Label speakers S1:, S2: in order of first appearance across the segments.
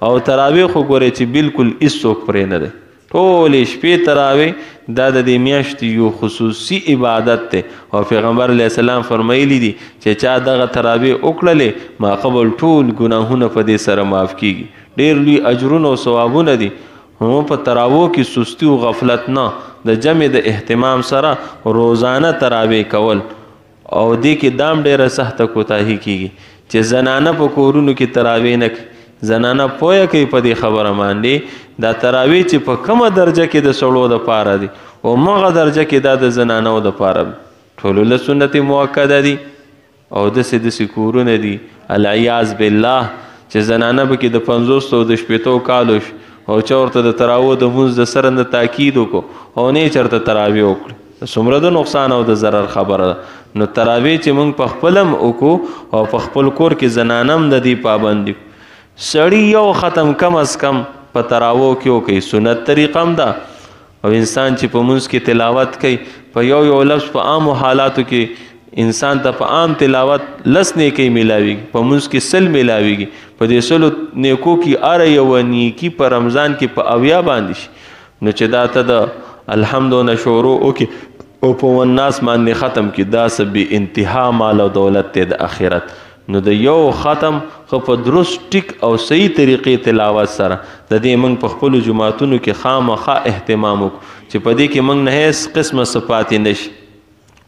S1: او تراویح خو ګورئ چې بالکل هېڅوک پرې نه دی ټولې شپې تراویح دا د دې میاشتې یو خصوصي عبادت دی او پیغمبر علیه السلام فرمایلی دي چې چا دغه تراویح وکړلې ما قبل ټول ګناهونه په دې سره معاف کیږي ډېر لوی اجرونه او ثوابونه دي نو په تراویح کې سستی او غفلت نه د جمع د اهتمام سره روزانه تراویح کول او دې کې دام ډېره سخته کوتاهي کیږي چې زنانه په کورونو کې تراویح نه کوي زنانه پوهه کوي په دې خبره باندې دا تراویح چې په کومه درجه کې د سړو دپاره دي او مغه درجه کې دا د زنانو دپاره ټولو له سنت موکده دي او داسې کورونه دي العیاذ بالله چې زنانه به کې د 50 او د 80 کالو او چا ورته د تراویح د لمونځ د سره نه تاکید وکړو او نه یې چېرته تراویح وکړي څومره د نقصان او د ضرر خبره ده نو تراویح چې موږ په خپل هم وکړو او په خپل کور کې زنانه هم د دې پابند دي سړی یو ختم کم از کم په تراویح کې وکړي سنت طریقه هم ده او انسان چې په منځ کې تلاوت کوي په یو لفظ په عامو حالاتو کې انسان ته په عام تلاوت 10 نیکۍ میلاویږي په منځ کې 100 میلاویږي په دې 100 نیکو کې اره یوه نیکي په رمضان کې په 80 باندې شي نو چې دا ته د الحمدونه شروع وکړي او په والناس باندې ختم کړي دا څه بې انتها مال او دولت دی د آخرت نو د یو ختم خو په درست ټیک او صحیح طریقې تلاوت سره د دې موږ په خپلو جوماتونو کې خامخا اهتمام وکړو چې په دې کې موږ نه هیڅ قسمه څه پاتې نه شي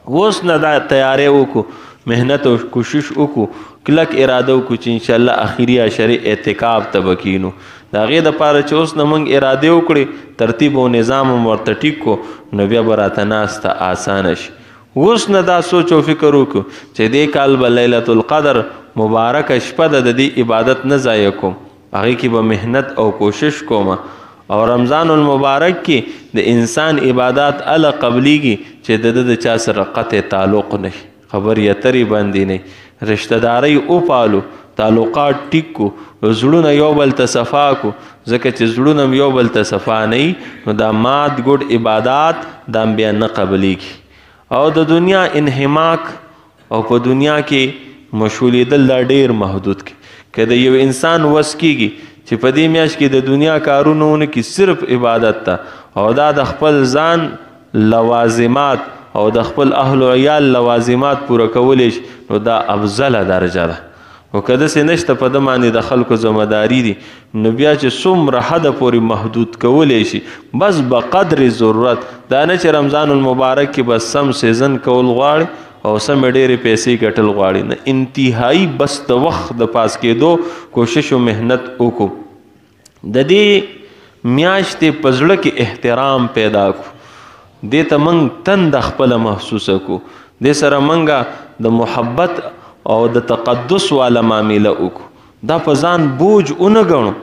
S1: اوس نه دا تیاری وکړو محنت او کوشش وکړو کلک اراده وکړو چې انشاءالله اخري عشرې اعتکاف ته به کینو د هغې دپاره چې اوس نه موږ ارادې وکړې ترتیب او نظام هم ورته ټیک کړو نو بیا به راته ناسته اسانه شي اوس نه دا سوچ او فکر وکړو چې دې کال به لیلة القدر مبارکه شپه د دې عبادت نه ضایع کوم هغې کې به محنت او کوشش کوم او رمضان المبارک کې د انسان عبادات اله قبلیږي چې د چا سره قطع تعلق نه خبرې اترې باندې نه رشته دارۍ وپالو تعلقات ټیک کو زړونه یو بل ته صفا کو ځکه چې زړونه یو بل ته صفا نه نو دا مات ګډ عبادات دا بیا نه قبلیږي او د دنیا انحماق او په دنیا کې مشغولېدل دا ډېر محدود کی که د یو انسان وس کېږي چې په دې میاشت کې د دنیا کارونه ونه کې صرف عبادت ته او دا د خپل ځان لوازمات او د خپل اهل و عیال لوازمات پوره کولی شي نو دا افضله درجه ده او که داسې نشته په ده باندې د خلکو ذمهداري دي نو بیا چې څومره حده پورې محدود کولی شي بس به قدر ضرورت دا نه چې رمضان المبارک کې بس سم سیزن کول غواړي او سمې ډېرې پیسې ګټل غواړي نه انتهایی بس د وخت د پاس کېدو کوشش او محنت وکړو د دې میاشتې په زړه کې احترام پیدا کړو دې ته موږ تنده خپله محسوسه کړو دې سره موږ د محبت او د تقدس والا معامله وکړو دا په ځان بوج ونه ګڼو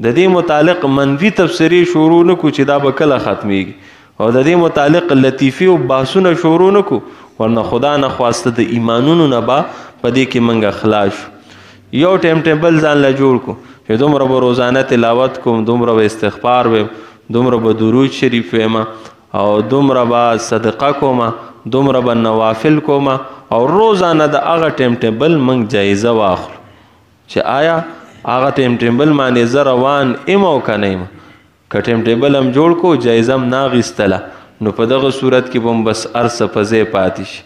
S1: د دې متعلق منفي تبصرې شروع نه کړو چې دا به کله ختمیږي او د دې متعلق لطیفي او بحثونه شروع نه کړو ورنه خدا نه خواسته د ایمانونو نه به په دې کې موږ خلاص شو یو ټایم ټیبل ځان له جوړ کړو چې دومره به روزانه تلاوت کوم دومره به استغفار ویم دومره به درود شریف ویم او دومره به صدقه کوم دومره به نوافل کوم او روزانه د هغه ټایم ټیبل موږ جایزه واخلو چې آیا هغه ټایم ټیبل باندې زه روان یم او که نه یم که ټایم ټیبل هم جوړ کو جایزه هم نه اخیستله نو په دغه صورت کې به هم بس هر څه په ځای پاتې شي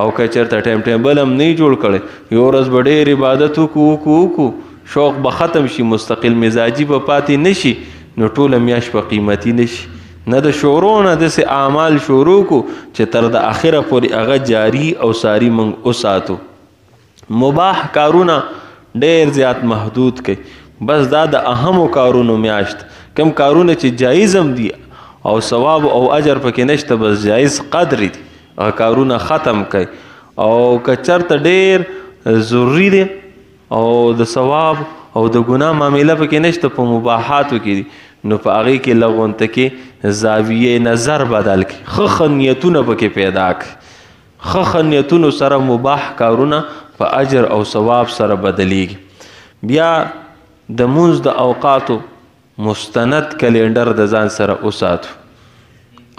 S1: او که چېرته ټایم ټیبل هم نه جوړ کړی یو ورځ به ډېر عبادت وکړو شوق به ختم شي مستقل مزاجي به پاتې نه شي نو ټوله میاشت به قیمتي نه شي نه د شروع نه داسې اعمال شروع کو چې تر د اخره پورې هغه جاري او ساري موږ وساتو مباح کارونه ډېر زیات محدود کوي بس دا د اهمو کارونو میاشت کم کارونه چې جایز هم دي او ثواب او اجر پکې نشته بس جایز قدر دي هغه کارونه ختم کوي او که چېرته ډېر ضروري دی او د ثواب او د ګناه معامله پکې نشته په مباحاتو کې دي نو په هغې کې لغونته کې زاویې نظر بدل کړي ښه نیتونه پکې پیدا کړي ښه نیتونو سره مباح کارونه په اجر او ثواب سره بدلیږي بیا د مونځ د اوقاتو مستند کلینډر د ځان سره وساتو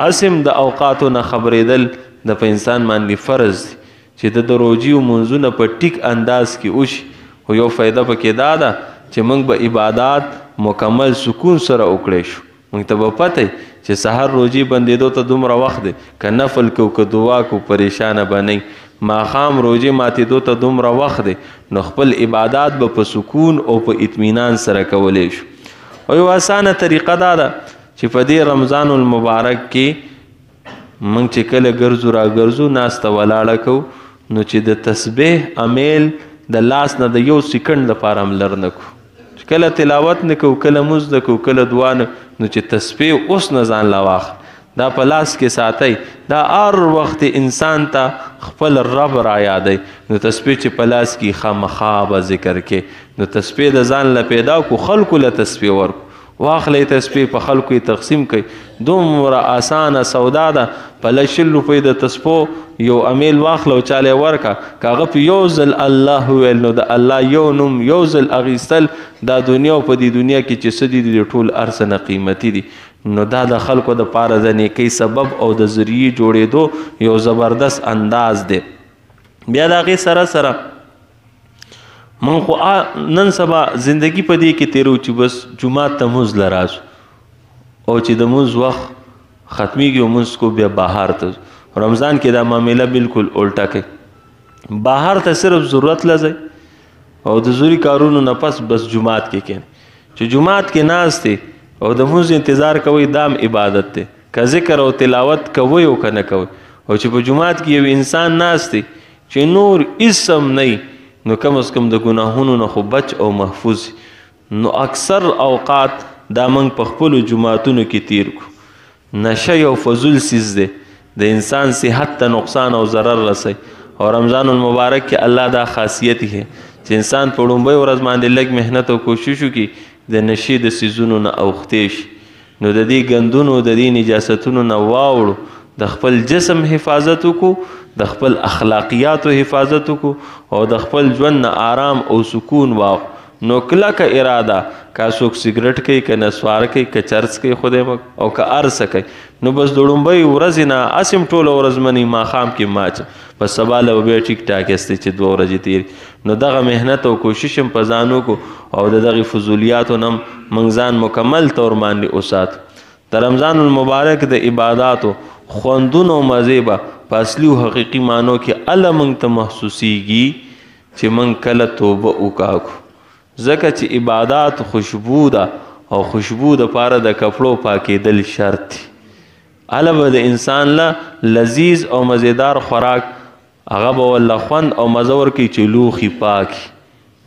S1: اسم د اوقاتو نه خبرېدل د په انسان باندې فرض دی چې د روژې او مونځونه په ټیک انداز کې وشي خو یو فایده پکې دا ده چې موږ به عبادات مکمل سکون سره وکړی شو. موږ ته به پته چې سحر روجې بندېدو ته دومره وخت دی، که نفل کو که دعا کو پریشانه به نه. ماښام روجې ماتېدو ته دومره وخت دی، نو خپل عبادات به په سکون او په اطمینان سره کولی شو. او یو اسانه طریقه دا ده چې په دې رمضان المبارک کې موږ چې کله ګرځو را ګرځو ناسته ولاړه کوو، نو چې د تسبیح امیل د لاس نه د 1 سیکنډ لپاره هم لر نه کوو. کله تلاوت نه کوو، کله مونځ نه کوو، کله دعا نه، نو چې تسبیح اوس نه ځان لا واخل، دا په لاس کې ساتئ. دا هر وخت انسان ته خپل رب را یادوي. نو تسبیح چې په لاس کې خامخا به ذکر کې، نو تسبیح د ځان له پیدا کو، خلکو له تسبیح ورکو. واخلئ تسبیح په خلکو یې تقسیم کړئ. دومره اسانه سودا ده. په 100 روپۍ د تسبیح یو امیل واخله او چاله ورکه، که هغه په یو ځل الله وویل، نو د الله یو نوم یو ځل اخیستل دا دنیا او په دې دنیا کې چې څه دي د ټول هر څه نه قیمتي دي. نو دا د خلکو د پاره د نیکۍ سبب او د ذریعې جوړېدو یو زبردست انداز دی. بیا د هغې سره سره من خو نن سبا زندگی په دې کې تیرو چې بس جمعات ته مونځ له راسو، او چې د مونځ وخت ختمیږي او مونځ کو بیا بهر ته. رمضان کې دا معامله بالکل الټه کوي. بهر ته صرف ضرورت لځئ او د ضروري کارونو نه پس بس جمعات کې کښېنئ. چې جمعات کې ناستې او د مونځ انتظار کوئ، دا هم عبادت دی. که ذکر او تلاوت کوئ او که نه کوئ. او چې په جمعات کې یو انسان ناست دی چې نور اسم نه، نو کم از کم د ګناهونو نه خو بچ او محفوظ. نو اکثر اوقات دا موږ په خپلو جمعاتونو کې تیر کو. نشه یو فضول څیز دی، د انسان صحت ته نقصان او ضرر رسوي. او رمضان المبارک کې الله دا خاصیت یې چې انسان په لومړۍ ورځ باندې لږ محنت او کوشش وکړي د نشې د څیزونو نه اوښتی شي، نو د دې ګندونو د دې نجاستونو نه واوړو، د خپل جسم حفاظت وکړو، د خپل اخلاقیاتو حفاظت وکړو، او د خپل ژوند نه آرام او سکون واخلو. نو کلکه اراده، که څوک سګرټ کوي، که نسوار کوي، که چرس کوي، خدای مک او که هر څه کوي، نو بس د لومړۍ ورځې نه اسیم ټوله ورځ مني، ماښام کې ماچ، بس سبا له بیا ټیک ټاک استې چې 2 ورځې تېري. نو دغه محنت او کوشش هم په ځان وکړو، او د دغې فضولیاتو نه هم موږ ځان مکمل طور باندې وساتو. د رمضان المبارک د عباداتو خوندونه او مزې به په اصلي او حقیقي معنو کې هله موږ ته محسوسیږي چې موږ کله توبه وکاږو. ځکه چې عبادات خوشبو ده، او خوشبو دپاره د کپړو پاکېدل شرط دي. هله به د انسان له لذیذ او مزیدار خوراک هغه به والله خوند او مزه ورکوي چې لوښي پاکي.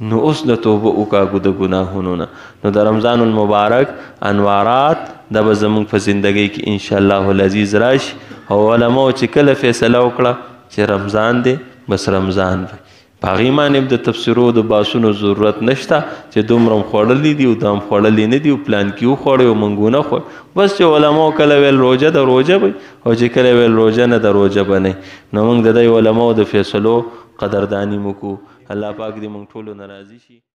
S1: نو اوس د توبه وکاږو د ګناهونو نه. نو د رمضان المبارک انوارات دا به زموږ په زندګۍ کې انشاءالله العزیز راشي. او علماو چې کله فیصله وکړه چې رمضان دی، بس رمضان وي. په هغې باندې د تفسیرو د باسونو ضرورت نشته چې دومره هم خوړلی دي او دا هم خوړلی نه دي، او پلان کې وخوړی او موږ ونه خوړ. بس چې علماو کله ویل روژه ده، روژه به، او چې کله ویل روژه نه ده، روژه به نه. نو موږ د دې علماو د فیصلو قدرداني مو کوو. الله پاک دې موږ ټولو نه راضي شي.